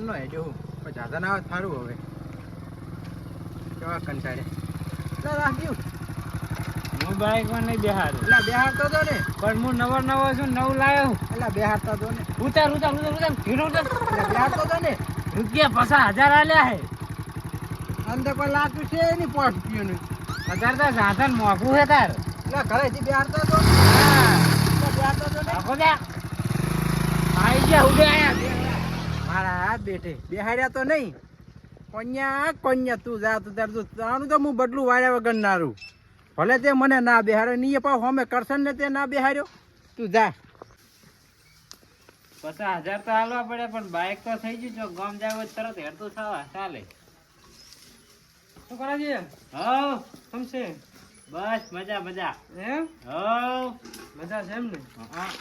નો હેજો પણ જાતા ના આવે સારું હવે કેવા કંટાળે એટલે રાખ્યું હું બાઈક માં નહીં બેહાર એટલે બેહારતો તો ને પણ હું નવો છું નવું લાવ્યો એટલે બેહારતો તો ને ઉતાર ઘીરો ઉતાર એટલે બેહારતો તો ને રૂપિયા 50,000 આલ્યા હે અંદર કોઈ લાગતું છે નહીં પોટ પીવાનું અત્યારે તો સાધન મોઘું છે તાર એટલે ઘરેથી બેહારતો તો બેહારતો તો ને આખો દે આઈ ગયા ઉડે આયા મારા હાથ બેઠે બેહાડ્યા તો નહીં કોન્યા તું જા તું તાર તારું તો હું બદલું વાળ્યા વગર નારું ભલે તે મને ના બેહાડ્યો નહીં પાવ હમે કરશન ને તે ના બેહાડ્યો તું જા 50,000 તો હાલવા પડે પણ બાઈક તો થઈ ગયું જો ગામ જાવ તરત હેડતું થવા ચાલે શું કરે છે હવ કેમ છે બસ મજા એમ હવ મજા છે એમ ને હા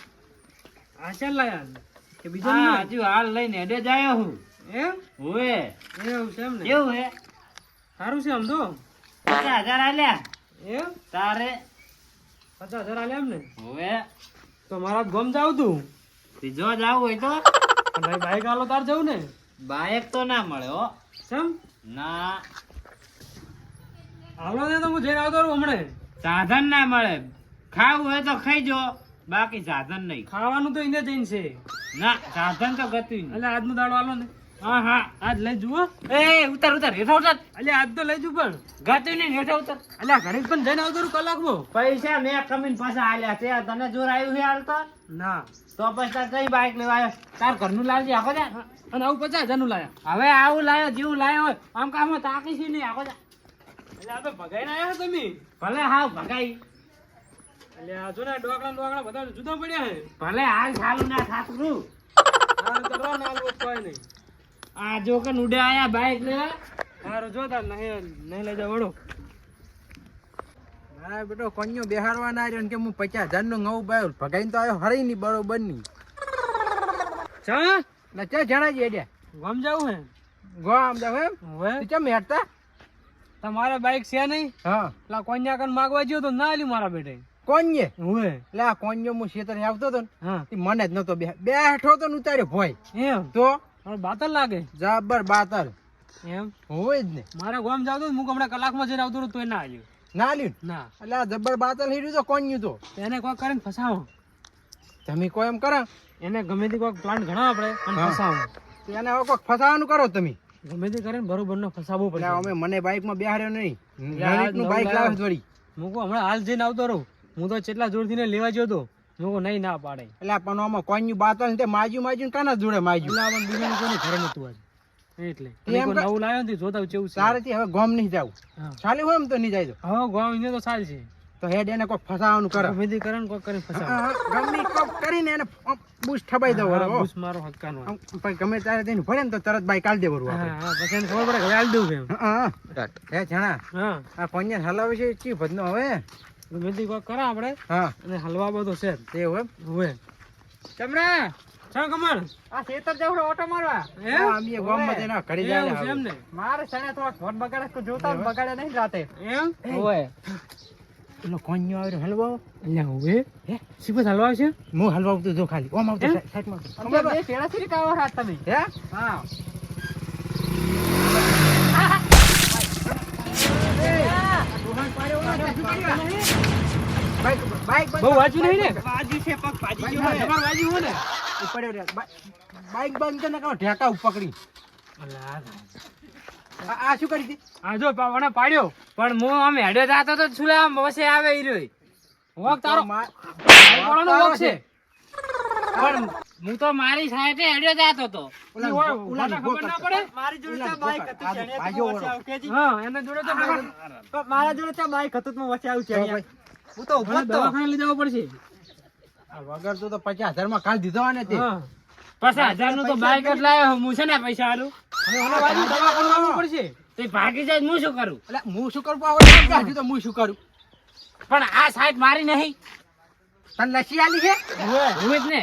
આ ચાલ લાયા કે બીજો હા હજુ હાલ લઈને હેડે જ આવ્યો હું એમ હોવે એવું છે એમ ને કેવું હે સારું છે આમ તો 50,000 આલ્યા એમ તારે 50,000 આલ્યા એમ ને હોવે તો મારા ગમ જાવ તું જો જાવું હોય તો ભાઈ બાઈક આલો તાર જવું ને બાઈક તો ના મળે હો સમ ના હાલો ને તો હું જઈને આવતો રહું હમણે સાધન ના મળે ખાવું હોય તો ખાઈ જો બાકી સાધન નહીં ખાવાનું તો એને જઈને છે ના સાધન તો ગતું નહીં એટલે આજનો દાડો આલો ને હા હા આજ લઈ જુઓ એ ઉતાર હેઠો ઉતાર એટલે આજ તો લઈ જુ પણ ગતું નહીં હેઠો ઉતાર એટલે ઘણી પણ જઈને આવતો રહું કલાકમાં પૈસા મેં કમીને પાછા આલ્યા છે તને જોર આવ્યું છે હાલ તો ના તો પછી તાર કઈ બાઈક લેવા આવ્યો તાર ઘરનું લાવજે આખો જા અને આવું 50,000 નું લાયા હવે આવું લાયો જેવું લાયો હોય આમ કામ તાકી છે નહીં આખો જા એટલે આ તો ભગાઈને આયા છો તમે ભલે હાવ ભગાઈ એટલે આ જો ને ડોકડા બધા જુદા પડ્યા હે ભલે હાલ ચાલુ ના થાતું આ તો રો ના લોકો કોઈ નહીં આ જો કે ઉડે આયા બાઈક લેવા હારો જોતા નહીં લઈ જાવ વડો મારા બેટો કોન્યો બેહારવા ના રહ્યો ને કે હું 50,000 નું નવું બાયો ભગાઈને તો આવ્યો હરી ની બરોબર ની ચા ના ચા જણાજી એડ્યા ગામ જાવું હે ગામ જાવ એમ હવે ચમ હેડતા તમારા બાઈક છે નહીં હા લા કોન્યા કન માંગવા જ્યો તો ના આલ્યું મારા બેટે કોન્યે હવે લે આ કોન્યો હું શેતરે આવતો તો ને હા મને જ નતો બેઠો તો ઉતાર્યો ભોય એમ તો બાતલ લાગે જબર બાતલ એમ હોય જ ને મારા ગામ જાવ તો હું હમણાં કલાકમાં જઈને આવતો તો ના આલ્યું ના આલ્યું ના એટલે આ જબર બાતલ હીર્યું તો કોન્યું તો એને કોઈ કરીને ફસાવો તમે કોઈ એમ કરો એને ગમે તે કોઈ પ્લાન્ટ ઘણા આપણે ફસાવો એને હવે કોઈ ફસાવાનું કરો તમે ગમે તે કરીને બરોબર નો ફસાવવો પડે અમે મને બાઈક માં બેહાડ્યો નહીં નું બાઈક લાવે વળી હું હમણાં હાલ જઈને આવતો રહું હું તો કેટલા જોરથી ને લેવા ગયો તો હું નહીં ના પાડે એટલે પણ આમાં કોન્યું બાતલ તે માજ્યું કાના જોડે માજ્યું એટલે આમાં બીજાનું કોને ઘરે નતું આજે એટલે નવું લાવ્યો ને જોતા કેવું સારેથી હવે ગામ નહીં જાવ ચાલે હોય એમ તો નહીં જાય તો હવે ગામ એને તો ચાલ છે તો હેડ એને કોઈ ફસાવાનું કરે ગમે કરે કોઈ કરીને ફસાવ ગમે કોક કરીને એને બૂસ ઠબાઈ દો બૂસ મારો હક્કાનો પણ ગમે ત્યારે તેને ભરે ને તો તરત બાઈક આલ દે બરું હા પછી એને ખબર પડે હવે આલ દઉં એમ હા હે જણા હા આ કોન્યા હલાવે છે ચી ભદનો હવે ગમે તે કોક કરે આપણે હા અને હલવા બધો છે તે હવે ચમરા ચા કમળ આ ખેતર જવડો ઓટો મારવા હે આમી ગામ માં તેના ઘડી જાય એમ ને મારે સણે તો ફોન બગાડે તો જોતા બગાડે નહીં રાતે એમ ઓય પેલો કોન્યો આવ્યો હલવાઓ અલ્યા હવે હે સીબત હલવાવ છે હું હલવાવ તો જો ખાલી ઓમ આવતો સાઈડ માં બે પેડા સી કાવા રાત તમે હે હા બાઈક બહુ વાજુ નહીં ને વાજુ છે પગ ભાજી ગયો ને તમાર વાજુ હો ને પડ્યો રે બાઈક બંધ કરીને કાવ ઢેકા પકડી આ શું કરી દી આ જો પાવણા પાડ્યો પણ હું આમ હેડ્યો જાતો તો છુલા મોસે આવે ઈ રહ્યો વોક તારો પાડવાનો વોક છે પણ હું તો મારી સાઈડે હેડ્યો જાતો તો ઓલા ખબર ના પડે મારી જોડે તો બાઈક હતું છે હા એના જોડે તો મારા જોડે તો બાઈક હતું તો વચ્ચે આવ્યું છે હું તો ઉભો દવાખાને લઈ જવો પડશે આ વગર તો 50,000 માં કાલ દીધો ને તે 50,000 નું તો બાઈક જ લાયો હું છે ને પૈસા આલું અને ઓલા બાજુ દવા કરવાનું પડશે તે ભાગી જાય હું શું કરું એટલે હું શું કરું આવડે તો હું શું કરું પણ આ સાઈડ મારી નહીં તને લસી આલી છે હું જ ને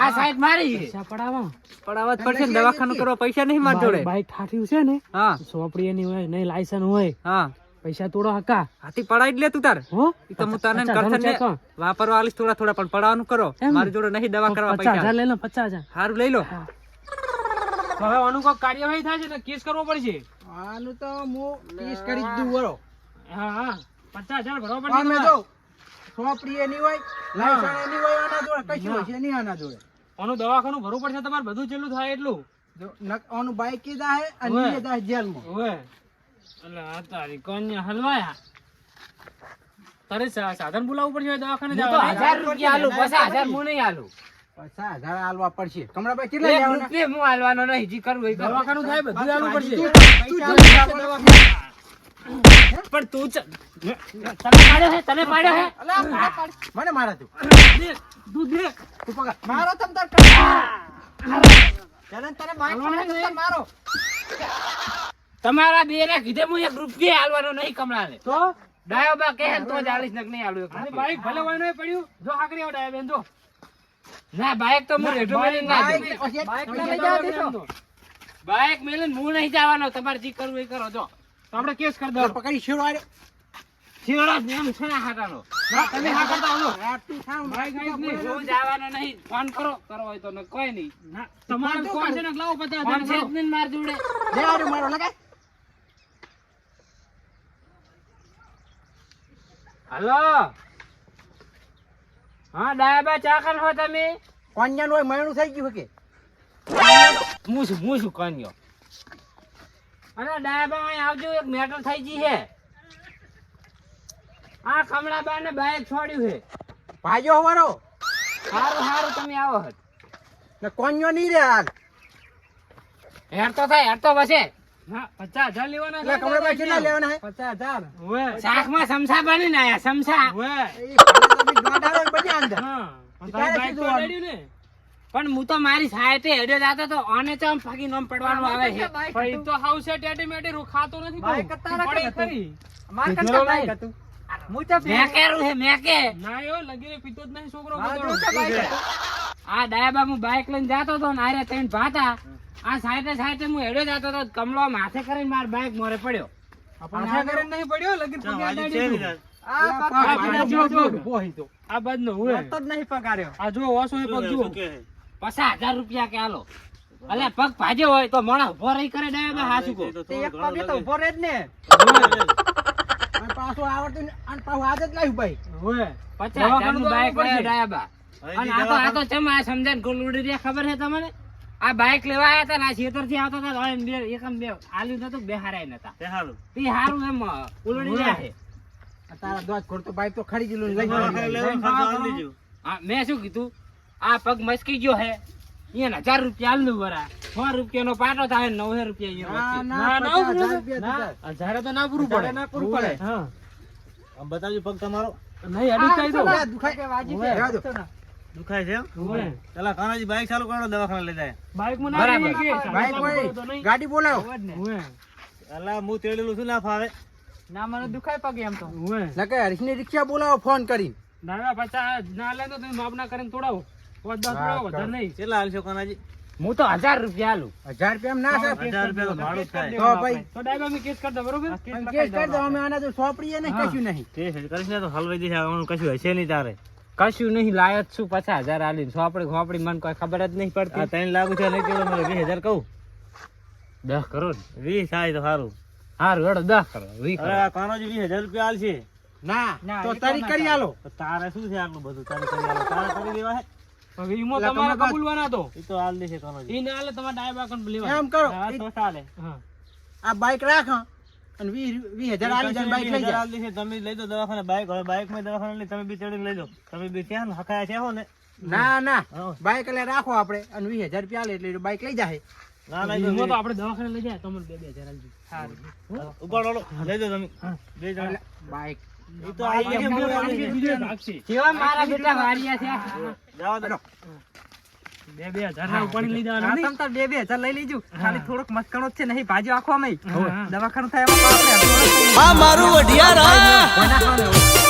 આ સાઈડ મારી છે પડાવવા પડશે ને દવાખાનું કરવા પૈસા નહીં માર જોડે બાઈક ઠાઠ્યું છે ને હા સોપડી એની હોય નહીં લાયસન્સ હોય હા પૈસા તોડો હકા હાથી પડાઈ લે તું તાર હો ઈ તો હું તને કરથન ને વાપરવા આલીશ થોડા પણ પડાવવાનું કરો મારી જોડે નહીં દવા કરવા પૈસા 50,000 લઈ લો 50,000 હારું લઈ લો તો હવે આનું કોઈ કાર્યવાહી થાય છે એટલે કેસ કરવો પડશે. આનું તો હું કેસ કરી જ દઉં બરો. હા હા 50,000 ભરવા પડશે અમે તમારે. જો સોપડી એની હોય, લાયસન્સ એની હોય, આના જોડે કશું હોય છે નહીં આના જોડે. આનું દવાખાનું ભરવું પડશે તમારે, બધું જેટલું થાય એટલું. જો આનું બાઈક એ જાહે અને હોય. એ જાહે જેલમાં. ઓવે એટલે આ તારી કન્યા હલવાયા. તારે સાધન બોલાવવું પડશે દવાખાને હું તો જવા. 1000 રૂપિયા આલું, 50,000 હું નહીં આલું. 50,000 આલવા પડશે. કમળાભાઈ કેટલા લેવાના? રૂપિયા હું આલવાનો નહીં, જી કરવું એ કરો. દવાખાનું થાય બધું આલવું પડશે. પણ તું તને પાડ્યો હે, તને પાડ્યો હે. મને મારા તું. દે, તું દે. તું પકડ. મારો તમ તાર તને મારો. તમારા બેને કીધે હું 1 રૂપિયા આલવાનો નહીં કમળાને. તો ડાયો બા કહે ને તો જ આલીશ, નક નહીં આલું 1 આની રૂપિયો. બાઈક ભલે હોય નહીં પડ્યું, જો હાકરી આવડાય બેન જો. ના બાઈક તો હું રેઢું મેલીને ના બાઈક જઉં. પછી બાઈક તમે લઈ જાઓ જાઓ દેશો. તો. બાઈક મેલીને હું નહીં જવાનો, તમારે જી કરવું એ કરો. જો તો આપણે કેસ કરી તો દો. પકડી શેરો આર્યો. શિવડા જ એમ છે ને હાટાનો. તમે હા કરતા આવજો. રાતું થાવ. બાઈક આવીશ નહીં. હું જવાનો નહીં. ફોન કરો હોય તો, ને કોઈ નહીં. ના, તમારે કોણ છે ને લાવો 50,000 ફોન છે જ લાવો. નહીં માર જોડે. લે આર્યો મારો લગાય. હલો હા ડાયાબા ચાકન હો તમે? કોન્યાનું હોય મયણું થઈ ગયું કે હું શું કન્યો? અરે ડાયાબા અહીં આવજો, એક મેટર થઈ ગઈ છે. આ કમળાબા ને બાઈક છોડ્યું છે. ભાજો હવારો હારું તમે આવો હટ. ને કોન્યો નહીં રે હાલ. હેડ તો થાય, હેડ તો બસે. ના 50,000 લેવાના એટલે છે. કમળાભાઈ કેટલા લેવાના હે? 50,000. ઓવે. શાકમાં સમસા બનીને આયા, સમસા. ઓવે. એ તમે દોઢ આવે બન્યા અંદર. હા. તારે બાઈક તો શું લડ્યું ને. પણ હું તો મારી સાઈડે હેડ્યો જાતો તો આને તો આમ ફાકી નોમ પડવાનું આવે છે. પણ ઈ તો હાઉસ છે ટેટી મેટી ખાતો નથી બહુ. બાઈક તારા પડે કરતા ખરી. માર કીધેલો કરતા બાઈક નહીં. હતું. મેકેરું છે મેકે. ના એવો લગીને પીતો જ નહીં છોકરો માર બધો. જોતા બાઈક હતું. આ ડાયાબા હું બાઈક લઈને જાતો હતો ને આરે ત્રણ ભાતા. આ સાઈડે હું હેડ્યો જાતો હતો, કમલો માથે કરીને માર બાઈક મોરે પડ્યો. આશા કરીને નહીં પડ્યો લગીન પગે અડાડી દીધું. આ આ ભાજો જો, જો. ઊભો હી તો. આ બાજનો હોય. જ નહીં પગાર્યો. આ જો ઓસો એ પગ જુઓ. 50,000 રૂપિયા કે આલો. અલે પગ ભાજ્યો હોય તો મોણા ઉભો રહી કરે ડાયાબા હાસુ કો. તે એક પગે તો ઊભો રહે જ ને. અને પાછું આવડતું ને- અને પાછું હાથ જ લાવ્યું બાઈક. હોય. 50,000 નું બાઈક પડશે. લાવ્યો ડાયાબા. અને આ તો ચમ આ સમજાન ગોલુડી રે ખબર છે તમને? આ બાઈક લેવા આયા હતા ને આ ખેતર થી આવતા હતા, હવે બે એકમ બે આલ્યું નતું, બે હારાય નતા. તે હારું એમ ઉલડી રહ્યા છે. આ તારા દોત ખોરતો બાઈક તો ખરીદી લઈ હા, મેં શું કીધું, આ પગ મસ્કી ગયો હે, એને 1000 રૂપિયા આલનું વરા, 100 રૂપિયાનો પાટો થાય, 900 રૂપિયા અહીંયા ના, વચ્ચે. ના, 50,000 રૂપિયા થતા. હજારે તો ના પૂરું પડે. ના પૂરું પડે. હા. બતાવજો પગ તમારો નહીં હેડું જ કહી દો. આ દુખાય વાજી છે. રહેવા દો. દુખાય છે એમ? હોય. પેલા કાનાજી બાઈક ચાલુ કરો, દવાખાને લઈ જાય. બાઈકમાં બરાબર. ના જઈએ કે? બાઈક તો હોય, નહીં. ગાડી બોલાવો. હોય. અલા હું તેડેલું છું, ના ફાવે. હોય. નકે હરીશની રિક્ષા બોલાવો ફોન કરીને. ના 50 ના લે તો તમે માપ ના કરીને તોડાવો. 5-10 તોડાવો, વધારે નહીં. કેટલા હાલશો કાનાજી? હું તો 1000 રૂપિયા આલું. 1000 રૂપિયા માં ના થાય. 1000 રૂપિયા તો ભાડું જ થાય. તો ભાઈ તો ડાયબા મેં કેસ કરી દો, બરોબર? પણ કેસ કરી દો, અમે આના તો સોંપડીએ નહીં, કશું નહીં. તે છે, કરીશ ને તો હલવાઈ જશે, આવવાનું કશું હશે નહીં તારે. કશું નહીં, લાયક છું 50,000 આલીને. સોપડી મને કોઈ ખબર જ નહીં આ પડતી. 3 લાખ છે, નહીં કેવડો મળે? 20,000 કહું? 10 કરોડ. 20 થાય તો સારું. હારું હેડો 10 કરોડ. 20 અરે કરોડ. આ કાનાજી 20,000 રૂપિયા હાલશે. ના તો તારી કરી આલો. તો તારે શું છે આટલું બધું? તારે કરી આલો. તારે કરી દેવા હે? હવે ઈમો એટલે તમારે તમે કબૂલવાના તો. એ તો હાલ દેશે કાનાજી. ઈ ના આલે તમારે ડાયબા કન લેવાના. એમ કરો, હા, તો ચાલે. હા. આ બાઈક રાખ અને 20,000 આલી જાય, બાઈક લઈ 20,000 જા. હાલ દેશે. તમે લઈ દો દવાખાને બાઈક. હવે બાઈક માં દવાખાને લઈ, તમે બી ચડીને લઈ લો. તમે બી ત્યાં ને હકાયા છે હો ને? ના ના હા. બાઈક એટલે રાખો આપણે અને 20,000 રૂપિયા આલે એટલે બાઈક લઈ જાય. ના ના ઈમો તો આપણે દવાખાને લઈ જાય તમને 2,000 આલજો. ઉપાડો લો. લઈ દો તમે. બે જણા. બાઈક એ તો આ બીજો ભાગશે. જેવા મારા બેટા વારિયા છે. જવા દો. 2,000 ના ઉપાડી લઈ જવાના નહીં? તમ તાર 2,000 લઈ લીધું. ખાલી થોડોક મસ્કણો જ છે, નહીં ભાજો આખો અમે હા. દવાખાનું થાય એમાં પાપ ને આ મારું અઢિયાર કોના ખાવાનું?